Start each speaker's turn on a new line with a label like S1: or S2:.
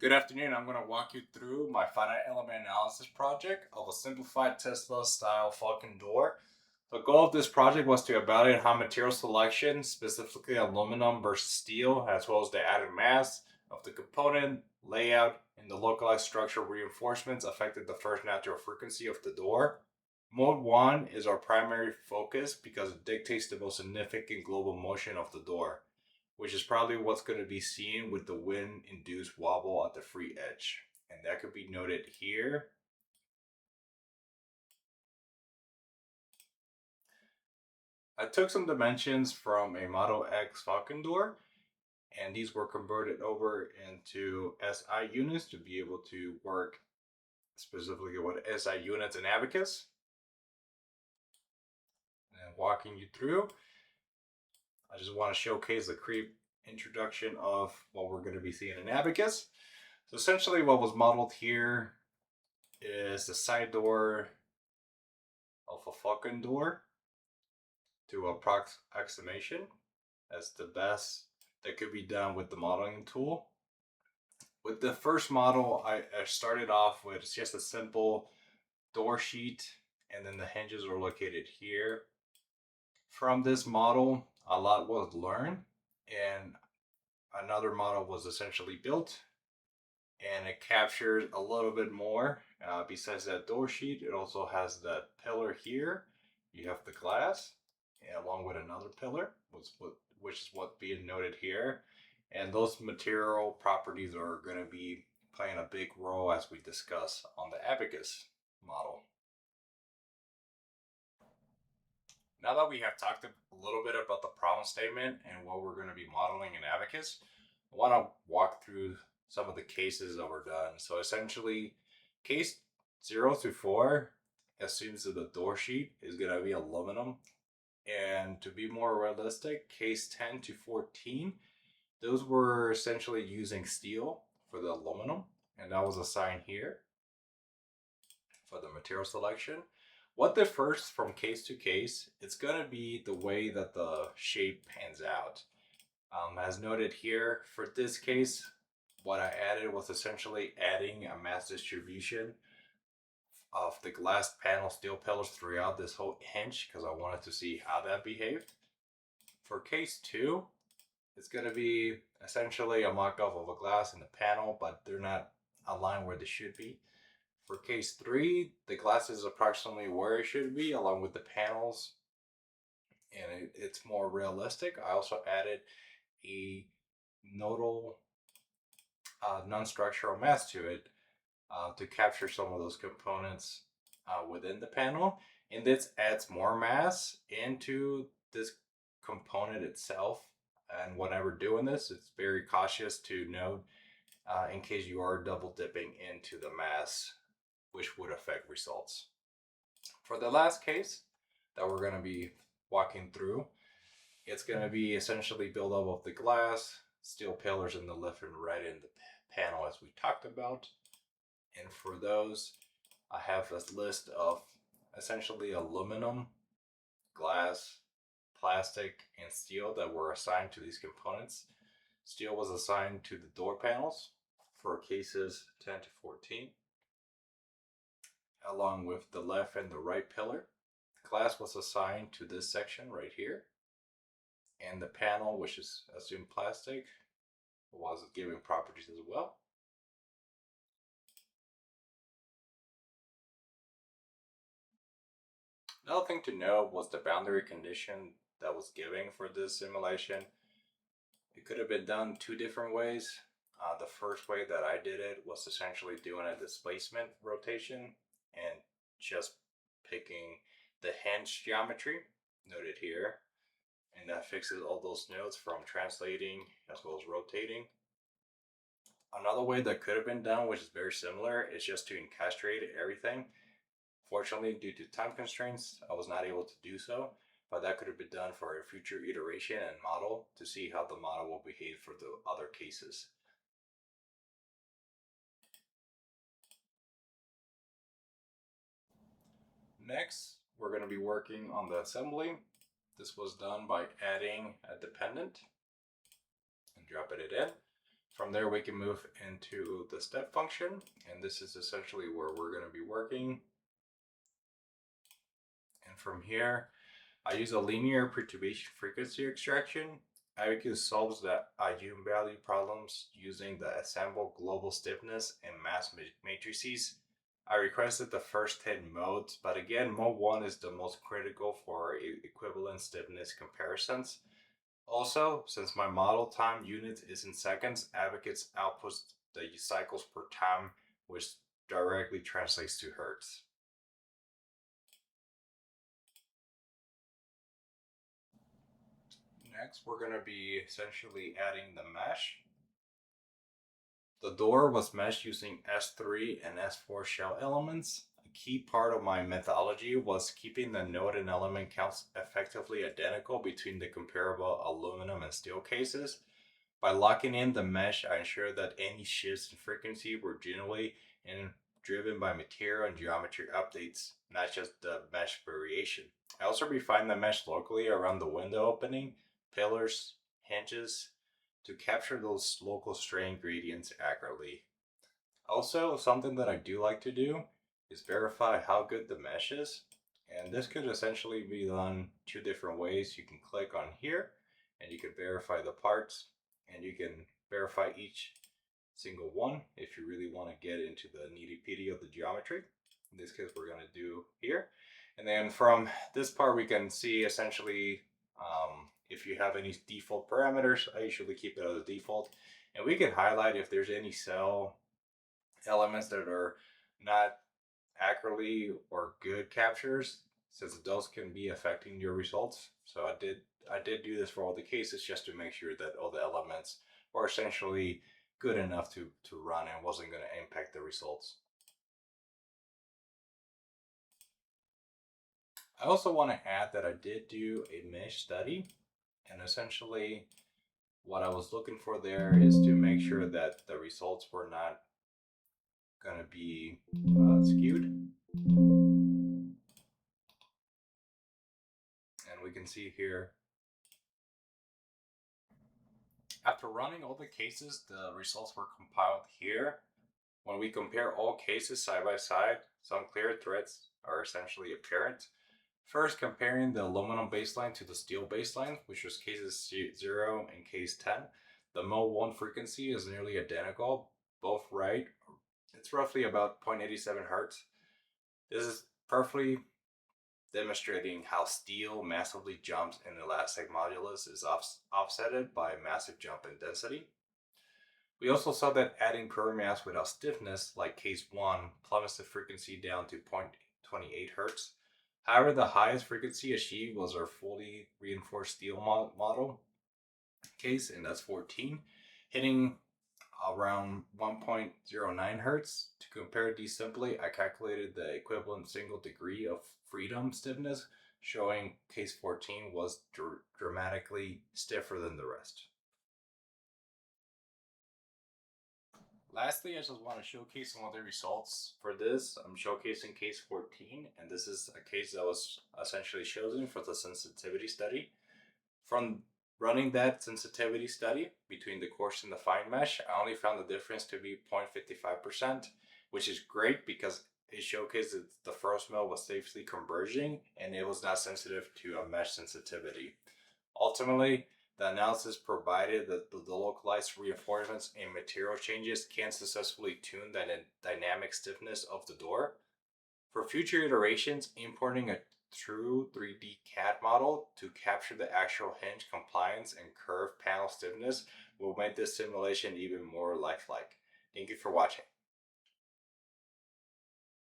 S1: Good afternoon. I'm going to walk you through my finite element analysis project of a simplified Tesla style Falcon door. The goal of this project was to evaluate how material selection, specifically aluminum versus steel, as well as the added mass of the component, layout, and the localized structural reinforcements affected the first natural frequency of the door. Mode 1 is our primary focus because it dictates the most significant global motion of the door, which is probably what's going to be seen with the wind-induced wobble at the free edge. And that could be noted here. I took some dimensions from a Model X Falcon door, and these were converted over into SI units to be able to work specifically with SI units and abacus. And walking you through, I just want to showcase the creep introduction of what we're going to be seeing in abacus. So essentially what was modeled here is the side door of a Falcon door to approximation. That's the best that could be done with the modeling tool. With the first model, I started off with just a simple door sheet, and then the hinges were located here. From this model, a lot was learned, and another model was essentially built, and it captures a little bit more. Besides that door sheet, it also has that pillar here. You have the glass, along with another pillar, which is what being noted here. And those material properties are going to be playing a big role as we discuss on the abacus model. Now that we have talked a little bit about the problem statement and what we're going to be modeling in abacus, I want to walk through some of the cases that were done. So essentially, case 0 through 4 assumes that the door sheet is going to be aluminum. And to be more realistic, case 10 to 14, those were essentially using steel for the aluminum. And that was assigned here for the material selection. What differs from case to case, it's going to be the way that the shape pans out. As noted here, for this case, what I added was essentially adding a mass distribution of the glass panel steel pillars throughout this whole hinge because I wanted to see how that behaved. For case 2, it's going to be essentially a mock-up of a glass and a panel, but they're not aligned where they should be. For case 3, the glass is approximately where it should be along with the panels, and it's more realistic. I also added a nodal non-structural mass to it to capture some of those components within the panel, and this adds more mass into this component itself. And whenever doing this, it's very cautious to note in case you are double dipping into the mass, which would affect results. For the last case that we're going to be walking through, it's going to be essentially built up of the glass, steel pillars in the left and right in the panel as we talked about. And for those, I have a list of essentially aluminum, glass, plastic, and steel that were assigned to these components. Steel was assigned to the door panels for cases 10 to 14, along with the left and the right pillar. Glass was assigned to this section right here, and the panel, which is assumed plastic, was given properties as well. Another thing to note was the boundary condition that was given for this simulation. It could have been done two different ways. The first way that I did it was essentially doing a displacement rotation and just picking the hinge geometry noted here, and that fixes all those nodes from translating as well as rotating. Another way that could have been done, which is very similar, is just to encastrate everything. Fortunately, due to time constraints, I was not able to do so, but that could have been done for a future iteration and model to see how the model will behave for the other cases. Next, we're going to be working on the assembly. This was done by adding a dependent and dropping it in. From there, we can move into the step function, and this is essentially where we're going to be working. And from here, I use a linear perturbation frequency extraction. Abacus solves the eigenvalue problems using the assembled global stiffness and mass matrices. I requested the first 10 modes, but again, mode 1 is the most critical for equivalent stiffness comparisons. Also, since my model time unit is in seconds, Abacus outputs the cycles per time, which directly translates to hertz. Next, we're going to be essentially adding the mesh. The door was meshed using S3 and S4 shell elements. A key part of my methodology was keeping the node and element counts effectively identical between the comparable aluminum and steel cases. By locking in the mesh, I ensured that any shifts in frequency were generally driven by material and geometry updates, not just the mesh variation. I also refined the mesh locally around the window opening, pillars, hinges, to capture those local strain gradients accurately. Also, something that I do like to do is verify how good the mesh is. And this could essentially be done two different ways. You can click on here and you can verify the parts, and you can verify each single one if you really want to get into the nitty-gritty of the geometry. In this case, we're going to do here. And then from this part, we can see essentially if you have any default parameters. I usually keep it as a default. And we can highlight if there's any cell elements that are not accurately or good captures, since those can be affecting your results. So I did do this for all the cases just to make sure that all the elements were essentially good enough to run and wasn't going to impact the results. I also want to add that I did do a mesh study, and essentially what I was looking for there is to make sure that the results were not going to be skewed. And we can see here, after running all the cases, the results were compiled here. When we compare all cases side by side, some clear threads are essentially apparent. First, comparing the aluminum baseline to the steel baseline, which was cases 0 and case 10, the mode 1 frequency is nearly identical, both right. It's roughly about 0.87 hertz. This is perfectly demonstrating how steel massively jumps in elastic modulus is offsetted by a massive jump in density. We also saw that adding pure mass without stiffness, like case 1, plummets the frequency down to 0.28 hertz. However, the highest frequency achieved was our fully reinforced steel model case, and that's 14, hitting around 1.09 hertz. To compare these simply, I calculated the equivalent single degree of freedom stiffness, showing case 14 was dramatically stiffer than the rest. Lastly, I just want to showcase some of the results for this. I'm showcasing case 14, and this is a case that was essentially chosen for the sensitivity study. From running that sensitivity study between the coarse and the fine mesh, I only found the difference to be 0.55%, which is great because it showcased that the first mode was safely converging and it was not sensitive to a mesh sensitivity. Ultimately, the analysis provided that the localized reinforcements and material changes can successfully tune the dynamic stiffness of the door. For future iterations, importing a true 3D CAD model to capture the actual hinge compliance and curved panel stiffness will make this simulation even more lifelike. Thank you for watching.